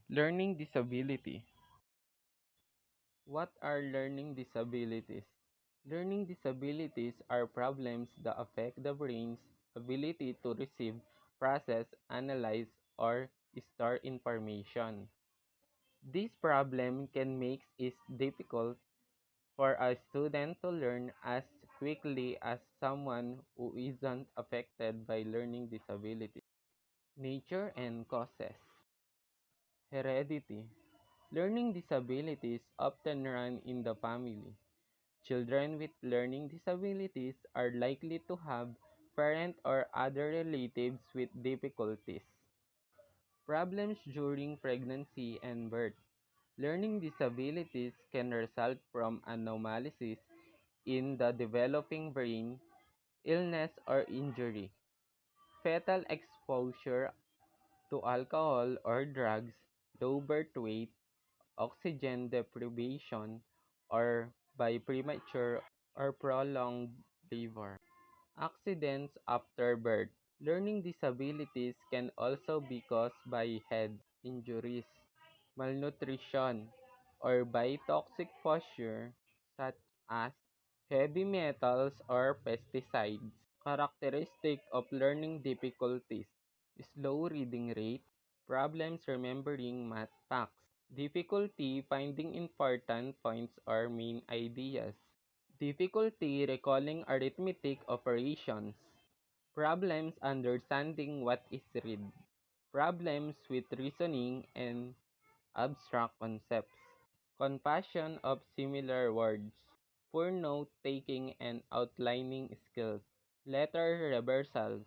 Learning disability. What are learning disabilities? Learning disabilities are problems that affect the brain's ability to receive, process, analyze, or store information. This problem can make it difficult for a student to learn as quickly as someone who isn't affected by learning disability. Nature and causes. Heredity. Learning disabilities often run in the family. Children with learning disabilities are likely to have parent or other relatives with difficulties. Problems during pregnancy and birth. Learning disabilities can result from anomalies in the developing brain, illness, or injury. Fetal exposure to alcohol or drugs, low birth weight, oxygen deprivation, or by premature or prolonged labor. Accidents after birth. Learning disabilities can also be caused by head injuries, malnutrition, or by toxic posture such as heavy metals or pesticides. Characteristic of learning difficulties: slow reading rate, problems remembering math facts, difficulty finding important points or main ideas, difficulty recalling arithmetic operations, problems understanding what is read, problems with reasoning and abstract concepts, confusion of similar words, poor note taking and outlining skills, letter reversals,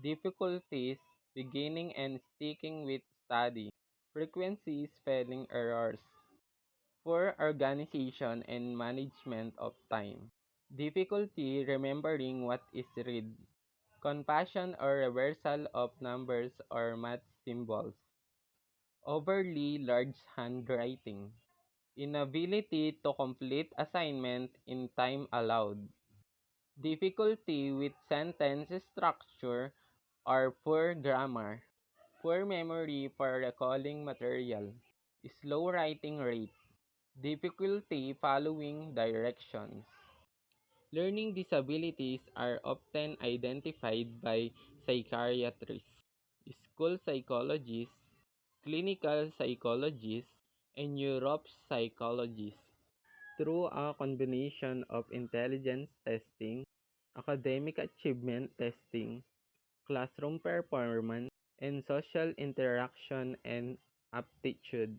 difficulties beginning and sticking with study, frequency spelling errors, poor organization and management of time, difficulty remembering what is read, confusion or reversal of numbers or math symbols, overly large handwriting, inability to complete assignment in time allowed, difficulty with sentence structure or poor grammar, poor memory for recalling material, slow writing rate, difficulty following directions. Learning disabilities are often identified by psychiatrists, school psychologists, clinical psychologists, and neuropsychologists through a combination of intelligence testing, academic achievement testing, classroom performance, and social interaction and aptitude.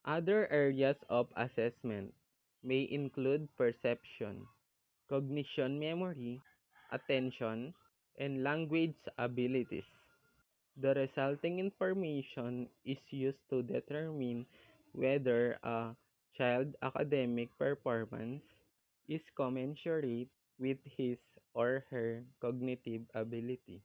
Other areas of assessment may include perception, cognition memory, attention, and language abilities. The resulting information is used to determine whether a child's academic performance is commensurate with his or her cognitive ability.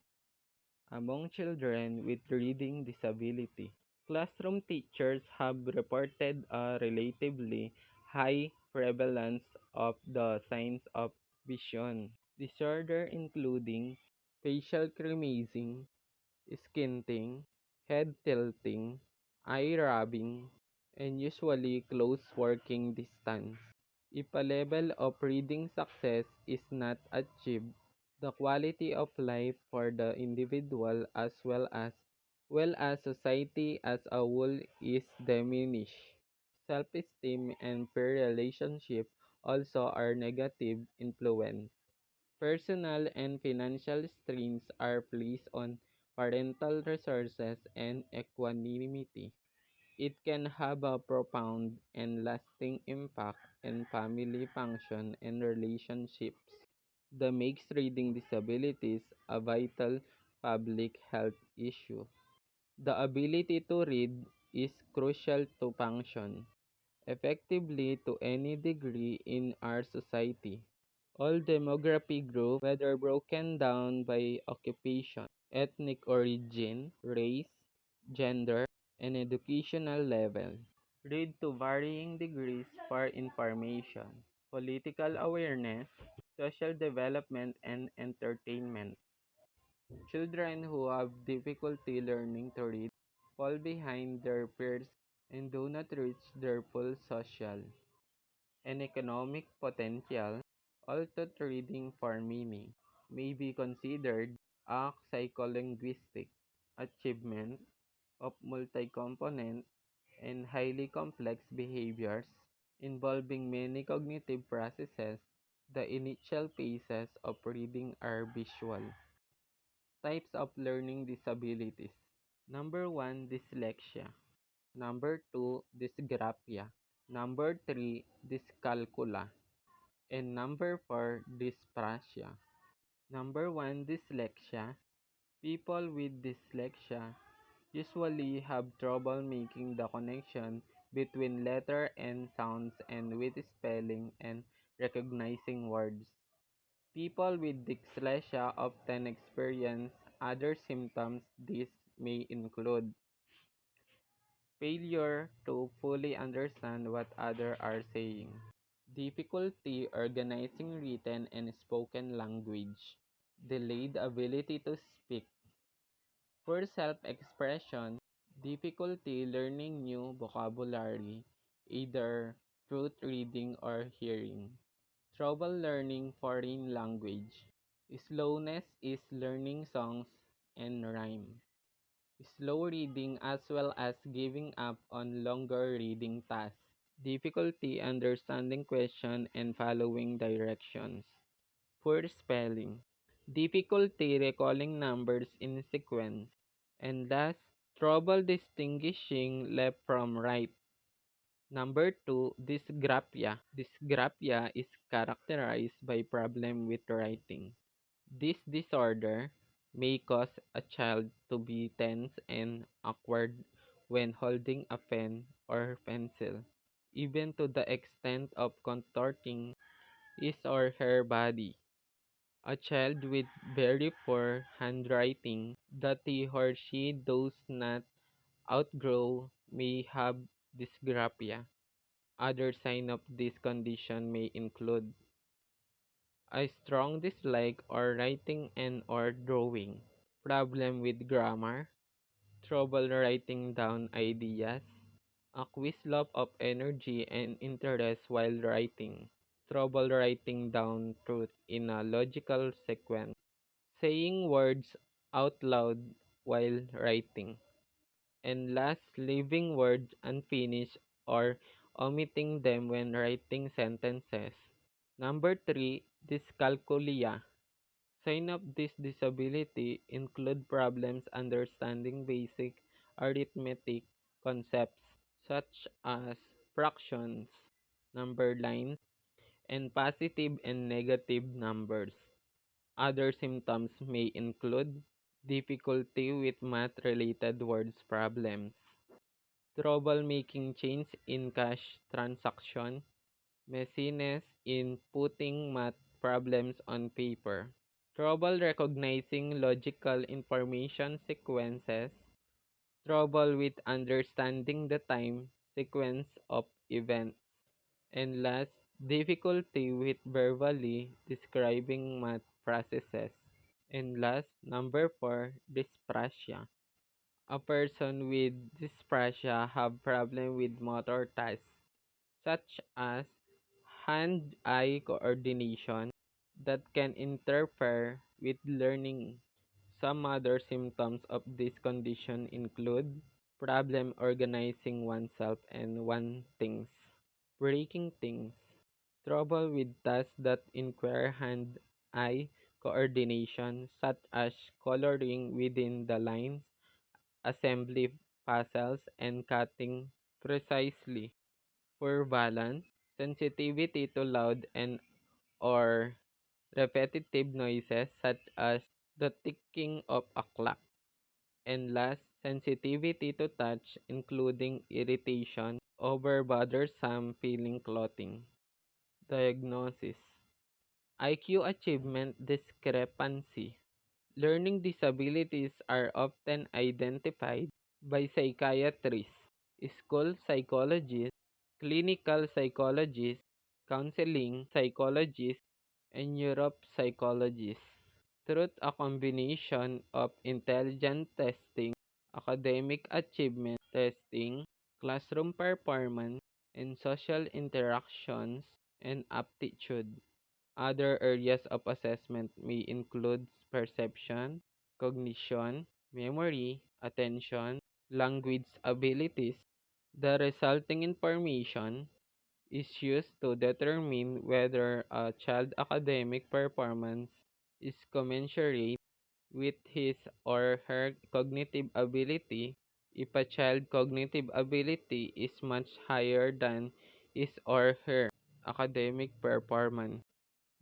Among children with reading disability, classroom teachers have reported a relatively high prevalence of the signs of vision disorder including facial grimacing, squinting, head tilting, eye rubbing, and usually close working distance. If a level of reading success is not achieved, the quality of life for the individual as well as society as a whole is diminished. Self-esteem and peer relationship also are negative influence. Personal and financial strains are placed on parental resources and equanimity. It can have a profound and lasting impact on family function and relationships that makes reading disabilities a vital public health issue. The ability to read is crucial to function effectively to any degree in our society. All demographic groups, whether broken down by occupation, ethnic origin, race, gender, and educational level, read to varying degrees for information, political awareness, social development, and entertainment. Children who have difficulty learning to read fall behind their peers and do not reach their full social and economic potential. Although reading for meaning may be considered a psycholinguistic achievement of multi-component and highly complex behaviors involving many cognitive processes. The initial phases of reading are visual. Types of learning disabilities. Number 1, dyslexia. Number 2, dysgraphia. Number 3, dyscalculia. And number 4, dyspraxia. Number 1, dyslexia. People with dyslexia usually have trouble making the connection between letter and sounds and with spelling and recognizing words. People with dyslexia often experience other symptoms. These may include failure to fully understand what others are saying, difficulty organizing written and spoken language, delayed ability to speak, poor self-expression, difficulty learning new vocabulary, either through reading or hearing, trouble learning foreign language, slowness is learning songs and rhyme, slow reading as well as giving up on longer reading tasks, difficulty understanding questions and following directions, poor spelling, difficulty recalling numbers in sequence, and thus trouble distinguishing left from right. Number 2, dysgraphia. Dysgraphia is characterized by problem with writing. This disorder may cause a child to be tense and awkward when holding a pen or pencil, even to the extent of contorting his or her body. A child with very poor handwriting that he or she does not outgrow may have dysgraphia. Other signs of this condition may include a strong dislike or writing and or drawing, problem with grammar, trouble writing down ideas, a quick loss of energy and interest while writing, trouble writing down truth in a logical sequence, saying words out loud while writing, and last, leaving words unfinished or omitting them when writing sentences. Number 3, dyscalculia. Signs of this disability include problems understanding basic arithmetic concepts such as fractions, number lines, and positive and negative numbers. Other symptoms may include difficulty with math-related words problems, trouble making change in cash transaction, messiness in putting math problems on paper, trouble recognizing logical information sequences, trouble with understanding the time sequence of events, and last, difficulty with verbally describing math processes. And last, number 4, dyspraxia. A person with dyspraxia have problem with motor tasks such as hand-eye coordination that can interfere with learning. Some other symptoms of this condition include problem organizing oneself and one things, breaking things, trouble with tasks that require hand-eye coordination such as coloring within the lines, assembly puzzles, and cutting precisely, poor balance, sensitivity to loud and or repetitive noises such as the ticking of a clock, and last, sensitivity to touch including irritation over bothersome feeling clothing. Diagnosis: IQ achievement discrepancy. Learning disabilities are often identified by psychiatrists, school psychologists, clinical psychologists, counseling psychologists, and neuropsychologists. Through a combination of intelligence testing, academic achievement testing, classroom performance, and social interactions and aptitude. Other areas of assessment may include perception, cognition, memory, attention, language abilities. The resulting information is used to determine whether a child's academic performance is commensurate with his or her cognitive ability. If a child's cognitive ability is much higher than his or her academic performance,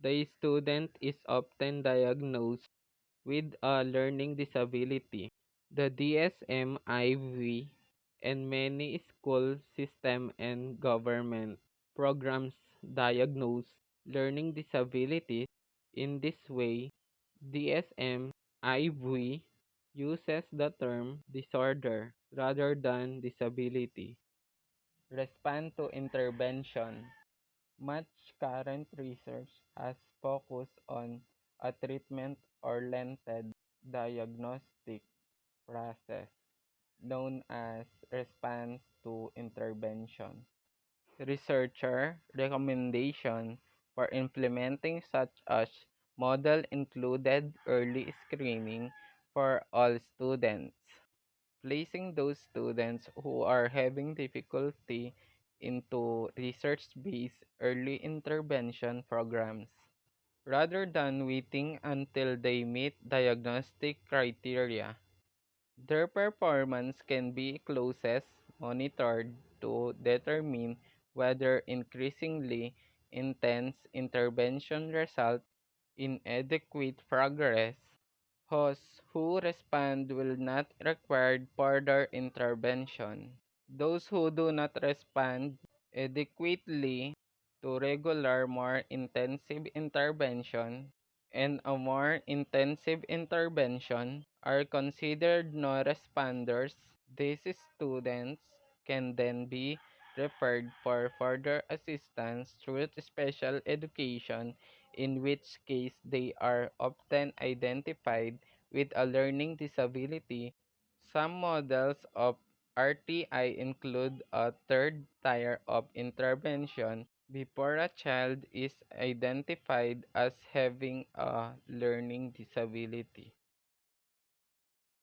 the student is often diagnosed with a learning disability. The DSM-IV and many school system and government programs diagnose learning disabilities in this way. DSM-IV uses the term disorder rather than disability. Respond to intervention. Much current research has focused on a treatment oriented diagnostic process known as response to intervention. Researcher recommendation for implementing such as model included early screening for all students, placing those students who are having difficulty into research-based early intervention programs rather than waiting until they meet diagnostic criteria. Their performance can be closest monitored to determine whether increasingly intense intervention result in adequate progress. Hosts who respond will not require further intervention. Those who do not respond adequately to regular, more intensive intervention and a more intensive intervention are considered no-responders. These students can then be referred for further assistance through special education, in which case they are often identified with a learning disability. Some models of RTI include a third tier of intervention before a child is identified as having a learning disability.